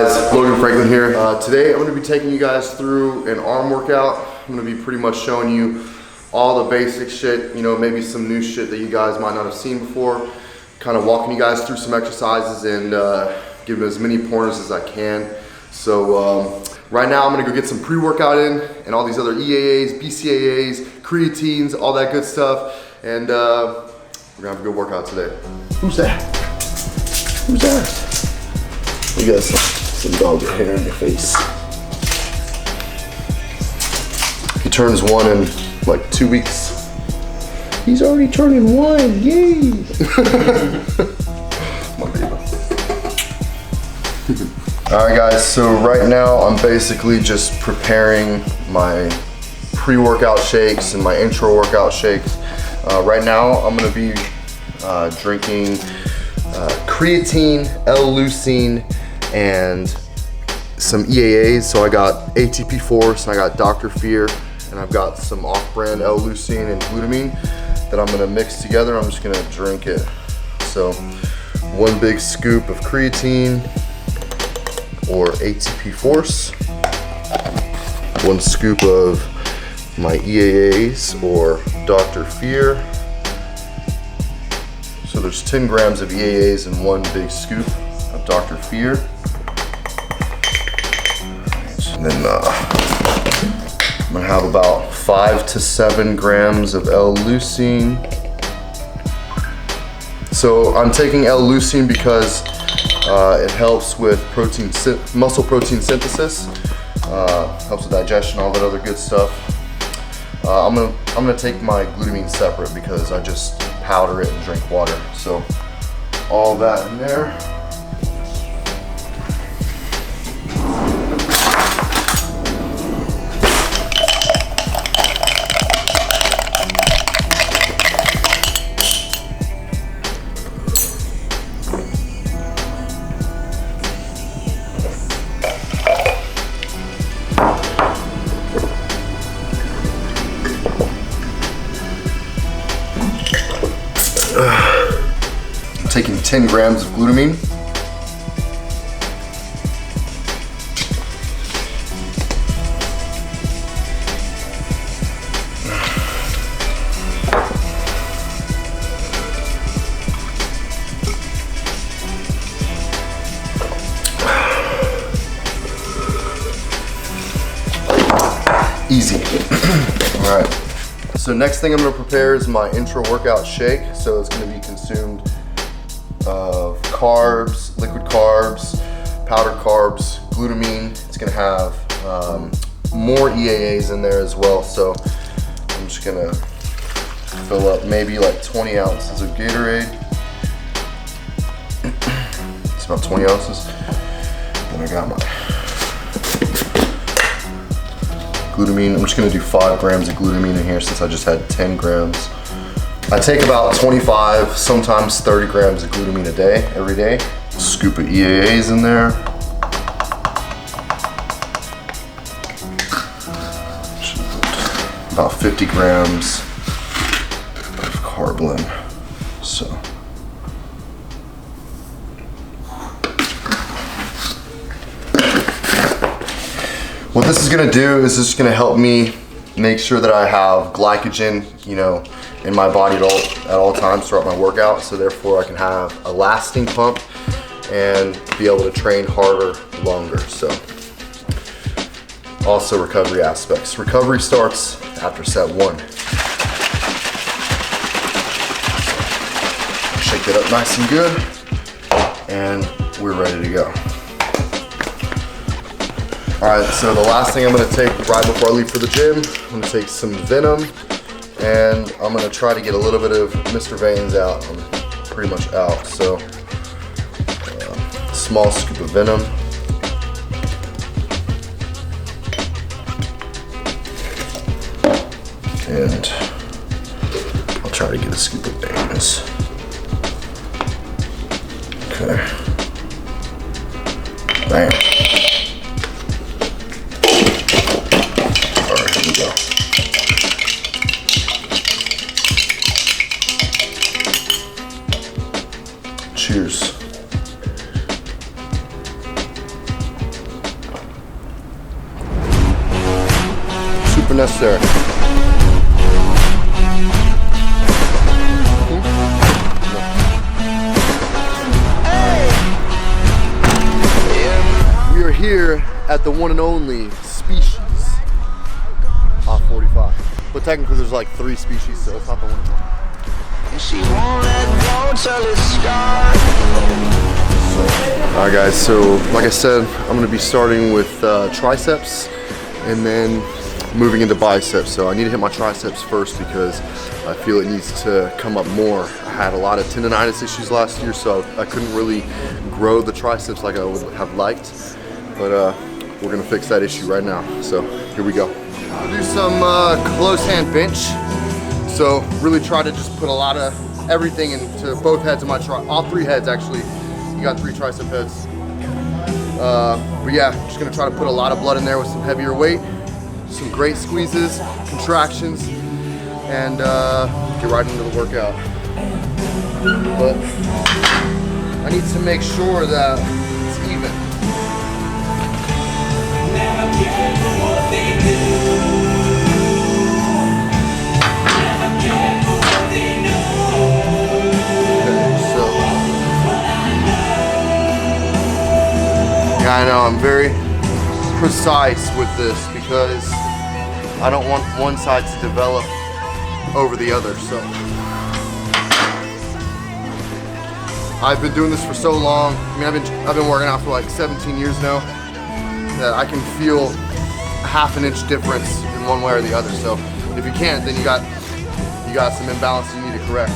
guys, Logan Franklin here. Today I'm going to be taking you guys through an arm workout. I'm going to be pretty much showing you all the basic shit, you know, maybe some new shit that you guys might not have seen before. Kind of walking you guys through some exercises and giving as many pointers as I can. So right now I'm going to go get some pre-workout in and all these other EAAs, BCAAs, creatines, all that good stuff. And we're going to have a good workout today. Who's that? Who's that? You got some dog hair in your face. He turns 1 in like 2 weeks. He's already turning 1, yay! My baby. Alright guys, so right now I'm basically just preparing my pre-workout shakes and my intro workout shakes. Right now I'm going to be drinking creatine, L-leucine, and some EAAs. So I got ATP Force, and I got Dr. Fear, and I've got some off-brand L-leucine and glutamine that I'm gonna mix together. I'm just gonna drink it. So 1 big scoop of creatine or ATP Force, 1 scoop of my EAAs or Dr. Fear. So there's 10 grams of EAAs and 1 big scoop of Dr. Fear. And then I'm gonna have about 5 to 7 grams of L-leucine. So I'm taking L-leucine because it helps with muscle protein synthesis, helps with digestion, all that other good stuff. I'm gonna take my glutamine separate because I just powder it and drink water. So all that in there. I'm taking 10 grams of glutamine. Easy. All right. So next thing I'm gonna prepare is my intro workout shake. So it's gonna be consumed of carbs, liquid carbs, powdered carbs, glutamine. It's gonna have more EAAs in there as well. So I'm just gonna fill up maybe like 20 ounces of Gatorade. It's about 20 ounces. Then I got my glutamine. I'm just gonna do 5 grams of glutamine in here since I just had 10 grams. I take about 25, sometimes 30 grams of glutamine a day, every day. Scoop of EAAs in there. About 50 grams of Carblin. So. What this is gonna do is just gonna help me make sure that I have glycogen, you know, in my body at all times throughout my workout. So therefore I can have a lasting pump and be able to train harder, longer. So also recovery aspects. Recovery starts after set 1. Shake it up nice and good, and we're ready to go. All right, so the last thing I'm gonna take right before I leave for the gym, I'm gonna take some Venom, and I'm gonna try to get a little bit of Mr. Veins out. I'm pretty much out, so small scoop of Venom. And I'll try to get a scoop of Veins. Okay. Bam. Cheers. unnecessary. We are here at the one and only species off 45. But technically there's like 3 species, so it's not the one and only. She won't let go till it's scarred. Alright guys, so like I said, I'm going to be starting with triceps and then moving into biceps. So I need to hit my triceps first because I feel it needs to come up more. I had a lot of tendonitis issues last year, so I couldn't really grow the triceps like I would have liked. But we're going to fix that issue right now. So here we go. We'll do some close hand bench. So really try to just put a lot of everything into both heads of my all 3 heads actually. You got 3 tricep heads. But yeah, just gonna try to put a lot of blood in there with some heavier weight, some great squeezes, contractions, and get right into the workout. But I need to make sure that it's even. I know I'm very precise with this because I don't want one side to develop over the other. So I've been doing this for so long. I mean, I've been working out for like 17 years now that I can feel a ½ an inch difference in one way or the other. So if you can't, then you got some imbalance you need to correct.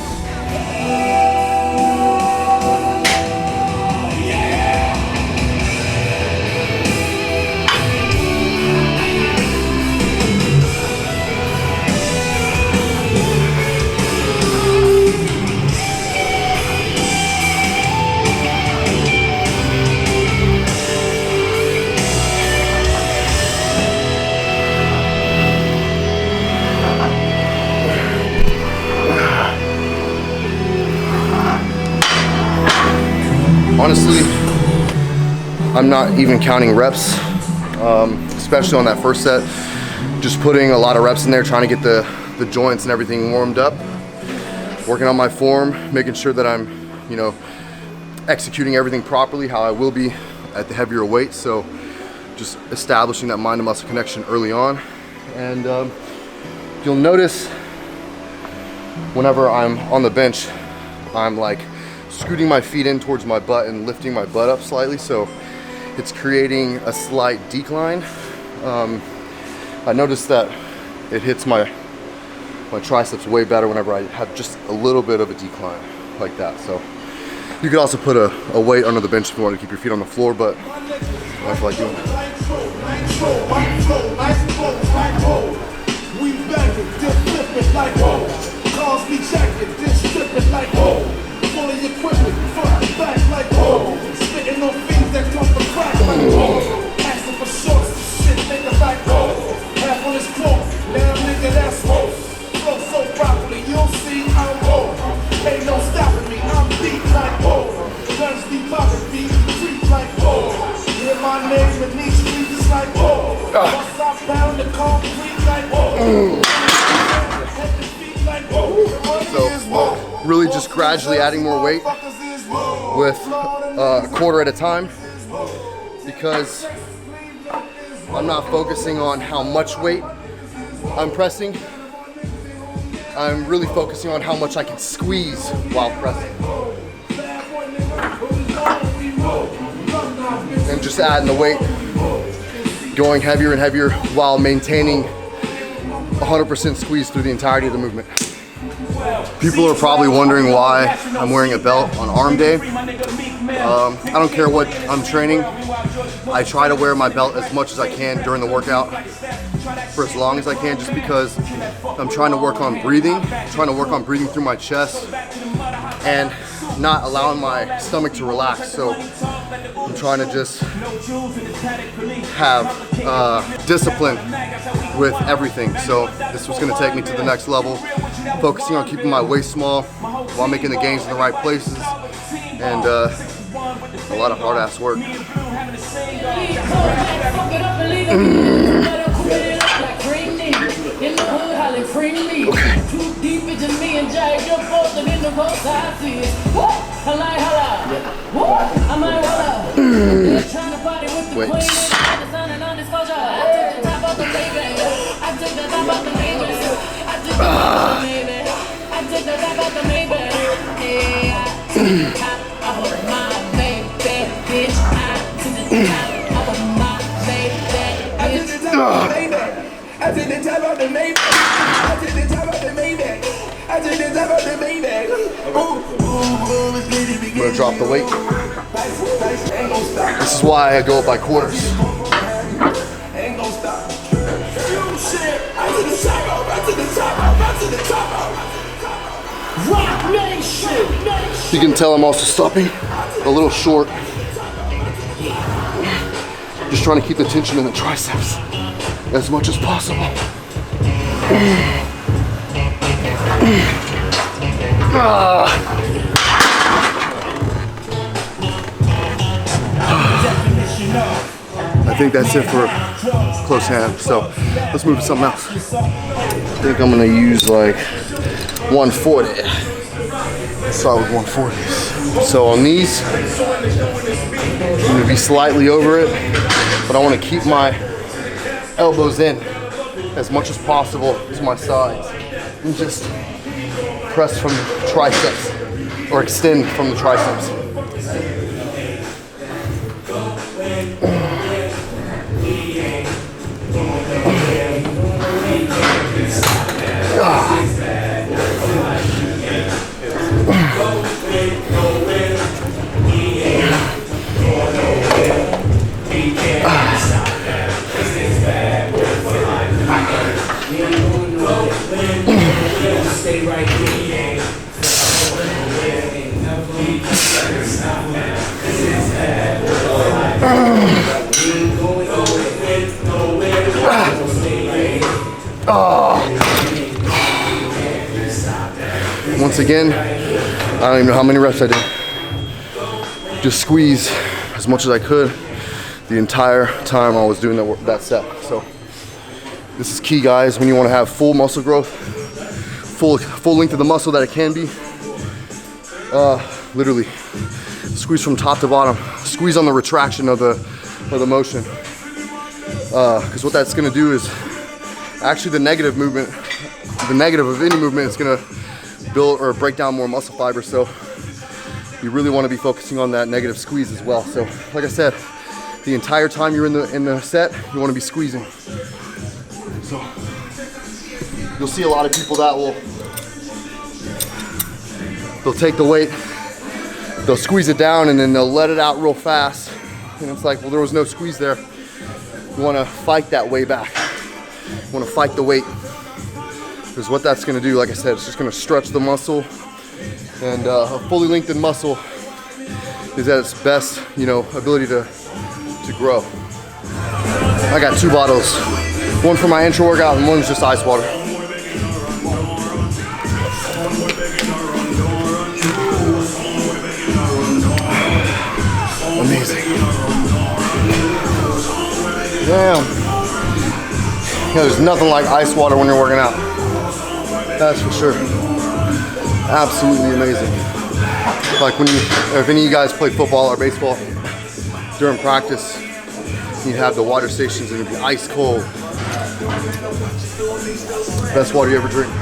Honestly, I'm not even counting reps, especially on that first set. Just putting a lot of reps in there, trying to get the joints and everything warmed up. Working on my form, making sure that I'm, executing everything properly, how I will be at the heavier weight. So just establishing that mind to muscle connection early on. And you'll notice whenever I'm on the bench, I'm like scooting my feet in towards my butt and lifting my butt up slightly, so it's creating a slight decline. I noticed that it hits my triceps way better whenever I have just a little bit of a decline like that. So you could also put a weight under the bench if you want to keep your feet on the floor, but I feel like doing that. Fully equipped, front and back like whoa. Spitting on things that come from crack like whoa. Asking for shorts, shit nigga like whoa. Half on his quote, now nigga that's whoa. Flow so properly, you'll see I'm whoa. Ain't no stopping me, I'm deep like whoa. Guns deep popping, feet creep like whoa. Hear my name in these streets, it's like whoa. Once I pound the concrete like whoa. So really just gradually adding more weight with a quarter at a time, because I'm not focusing on how much weight I'm pressing. I'm really focusing on how much I can squeeze while pressing. And just adding the weight, going heavier and heavier while maintaining 100% squeeze through the entirety of the movement. People are probably wondering why I'm wearing a belt on arm day. I don't care what I'm training. I try to wear my belt as much as I can during the workout for as long as I can, just because I'm trying to work on breathing, through my chest and not allowing my stomach to relax. So I'm trying to just have discipline with everything. So this was going to take me to the next level, focusing on keeping my waist small while making the gains in the right places, and a lot of hard ass work. probably free me. Too deep into me and jagged up both the in the both I see it. What? I like holla. What? I might holla. They're trying to party with the queen and the sun and on disclosure. I took the top of the baby. I took the top of the baby. I took the top of the baby. I took the top of the baby. Hey, I took the top of my baby, bitch. I took the top of my baby, bitch. I took the top of the baby. I took the top of the Maybach. I took the top of the Maybach. I took the top of the Maybach. I'm gonna drop the weight. This is why I go by quarters. Ain't gon' stop. Shit. I took the top off. I took the top off. I took the top off. Rock Nation. You can tell I'm also stopping a little short. Just trying to keep the tension in the triceps as much as possible. I think that's it for close hand. So let's move to something else. I think I'm gonna use like 140. Let's start with 140s. So on these, I'm gonna be slightly over it, but I wanna keep my elbows in as much as possible to my sides and just press from the triceps or extend from the triceps. Once again, I don't even know how many reps I did. Just squeeze as much as I could the entire time I was doing that set. So this is key, guys, when you want to have full muscle growth, full length of the muscle that it can be. Literally squeeze from top to bottom. Squeeze on the retraction of the motion. Because what that's going to do is actually the negative movement, the negative of any movement is going to build or break down more muscle fiber. So you really want to be focusing on that negative squeeze as well. So like I said, the entire time you're in the set, you want to be squeezing. So you'll see a lot of people that they'll take the weight, they'll squeeze it down, and then they'll let it out real fast. And it's like, well, there was no squeeze there. You want to fight that way back. You want to fight the weight. Because what that's going to do, like I said, it's just going to stretch the muscle. And a fully lengthened muscle is at its best, ability to grow. I got 2 bottles. One for my intro workout and one's just ice water. Amazing. Damn. There's nothing like ice water when you're working out. That's for sure. Absolutely amazing. Like if any of you guys play football or baseball, during practice, you'd have the water stations and it'd be ice cold. Best water you ever drink.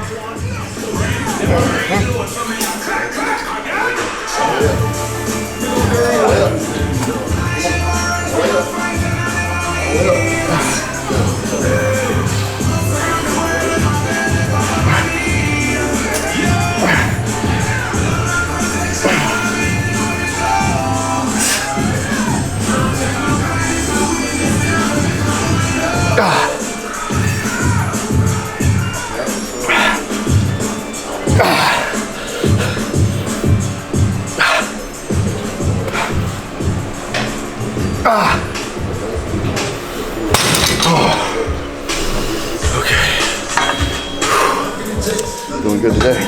Doing good today.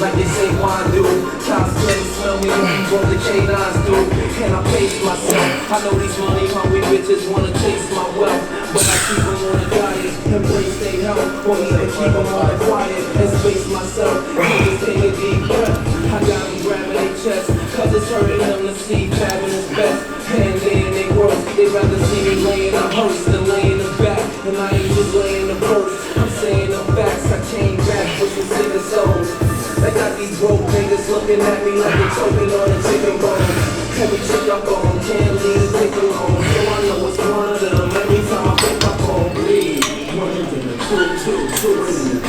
Like they say, why do? Cops couldn't smell me when we roll the canines through. can I pace myself? I know these money hungry bitches wanna chase my wealth, but I keep them on a diet, embrace their health, or even keep them on the quiet and space myself. Just take a deep breath. I got them grabbing their chest, cause it's hurting them to see fabbing is best. Hands in they work, they rather see me laying a hearse than laying the back. And I ain't just laying the verse, I'm saying the facts. I came back with some sicker souls. They got these broke niggas looking at me like they're choking on a chicken bone. Every chick I go on can't leave, take alone. So I know it's one of them every time I pick my phone. Bleed. One in the two, two in the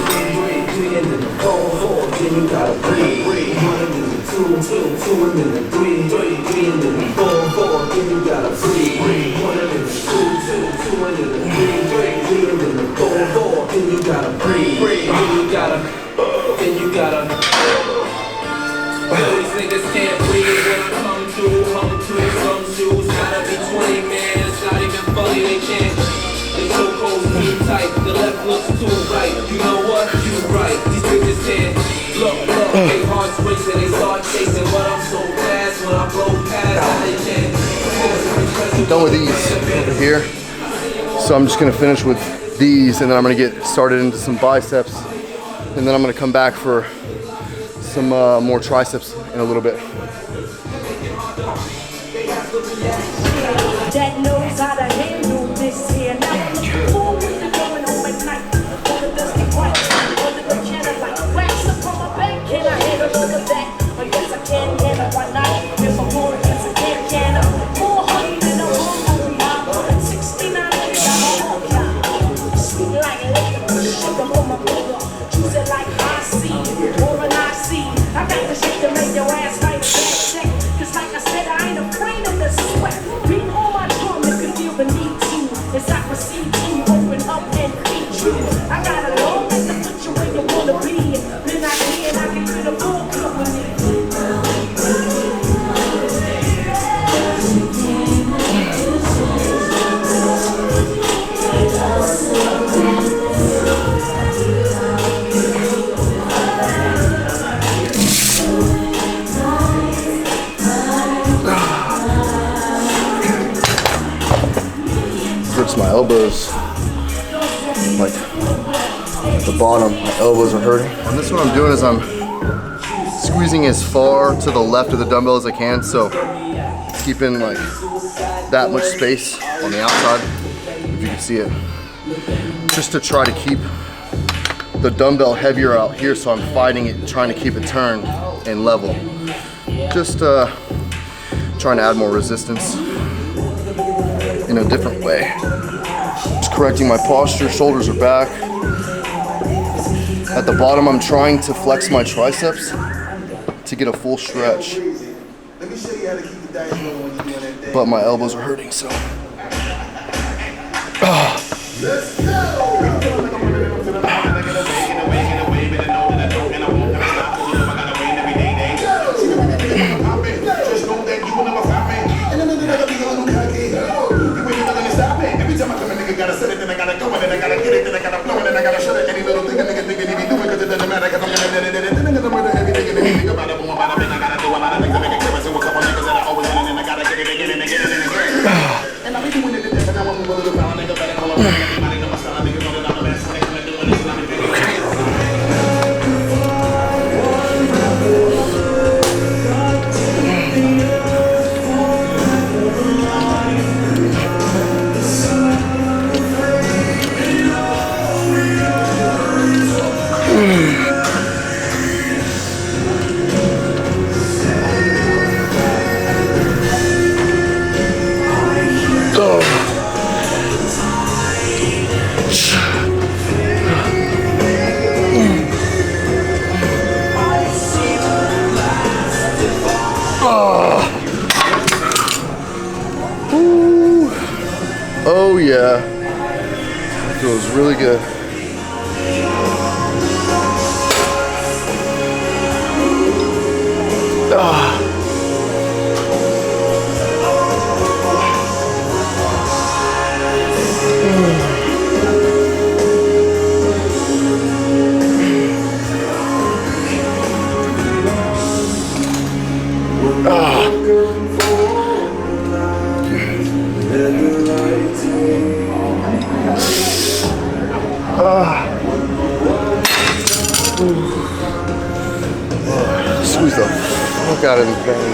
three in the four, then you gotta bleed. One in the two in the three in the four, then you gotta bleed. One in the two in the three in the four, then you gotta bleed. Then you gotta. These niggas can't breathe when I come through. Hung through some shoes, gotta be 20 man. It's not even funny, they can't. The chokehold's too tight, the left looks too right. You know what? You right. These bitches can't. Look, they hearts racing, they start chasing, but I'm so fast when I blow past, now they can't. Done with these over here. So I'm just gonna finish with these, and then I'm gonna get started into some biceps, and then I'm gonna come back for some more triceps in a little bit. That knows how to handle this here. Now I'm looking forward to going home at night. On the dusty white, under the candlelight. Wax up on my back, can I handle all of that? Oh yes I can handle one night. If I'm going against a can of 400 in a room. 69 sweet like liquor, sugar for my brother. Choose it like I see, or an I see. I got the shit to make your ass fight a back check. Cause like I said, I ain't afraid of the sweat. Beat on my drum if you feel the need to. As I proceed to open up and feed you. I got a long way to put you where you wanna be. Then I can get a full company. Hurts my elbows, like at the bottom, my elbows are hurting. And this what I'm doing is I'm squeezing as far to the left of the dumbbell as I can, so it's keeping like that much space on the outside, if you can see it, just to try to keep the dumbbell heavier out here, so I'm fighting it, trying to keep it turned and level. Just trying to add more resistance in a different way. Just correcting my posture, shoulders are back. At the bottom, I'm trying to flex my triceps to get a full stretch. But my elbows are hurting, so. Gotta set it, then I gotta go, and then I gotta get it, then I gotta blow it, and I gotta shut it. Any little thing a nigga think he be doing, cause it doesn't matter, cause I'm gonna murder everything and anything about it. Boom, about it, I gotta do a lot of things to make it clear. So a couple niggas that I always win, and I gotta get it again and again and again. And I be doing it today, and I want to move a little power, nigga, better call up, everybody know my style, niggas know that I'm the best when they come and doing this, and I'm Oh yeah, that feels really good. workout in vain.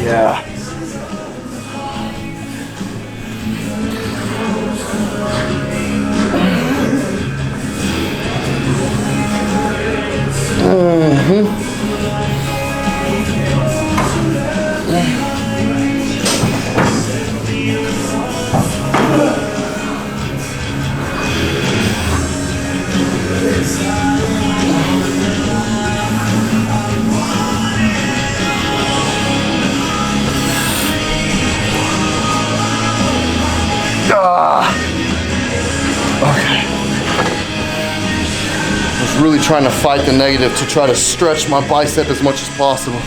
Yeah. Okay. I was really trying to fight the negative to try to stretch my bicep as much as possible.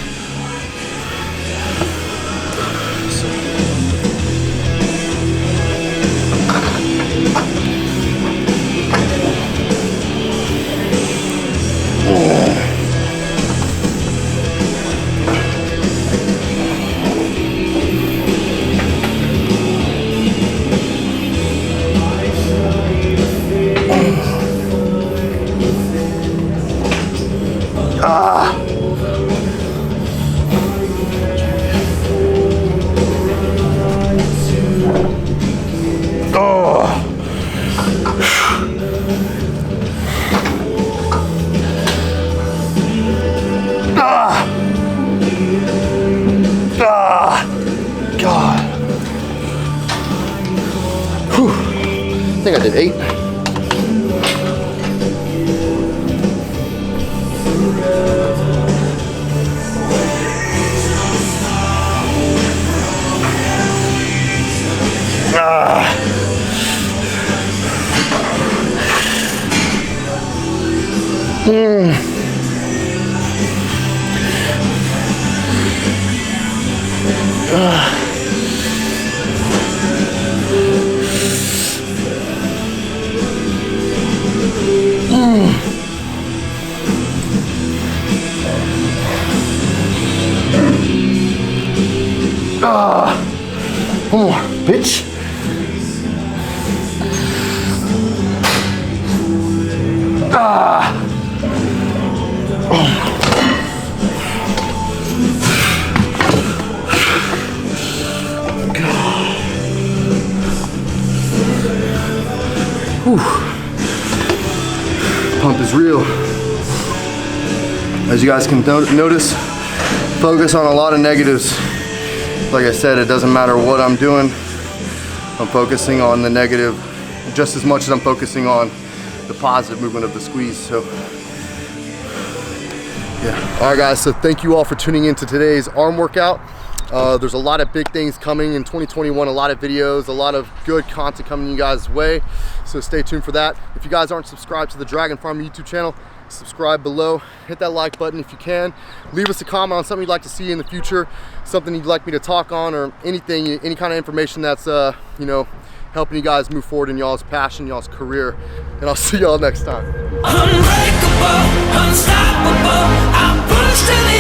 God. Whew. I think I did 8. One more, bitch. Whew. Pump is real. As you guys can notice, focus on a lot of negatives. Like I said, it doesn't matter what I'm doing. I'm focusing on the negative just as much as I'm focusing on the positive movement of the squeeze. So yeah. All right guys, so thank you all for tuning in to today's arm workout. There's a lot of big things coming in 2021, a lot of videos, a lot of good content coming you guys' way. So stay tuned for that. If you guys aren't subscribed to the Dragon Pharma YouTube channel, subscribe below, hit that like button if you can. Leave us a comment on something you'd like to see in the future, something you'd like me to talk on, or anything, any kind of information that's you know, helping you guys move forward in y'all's passion, y'all's career. And I'll see y'all next time. Unbreakable. unstoppable. I push to the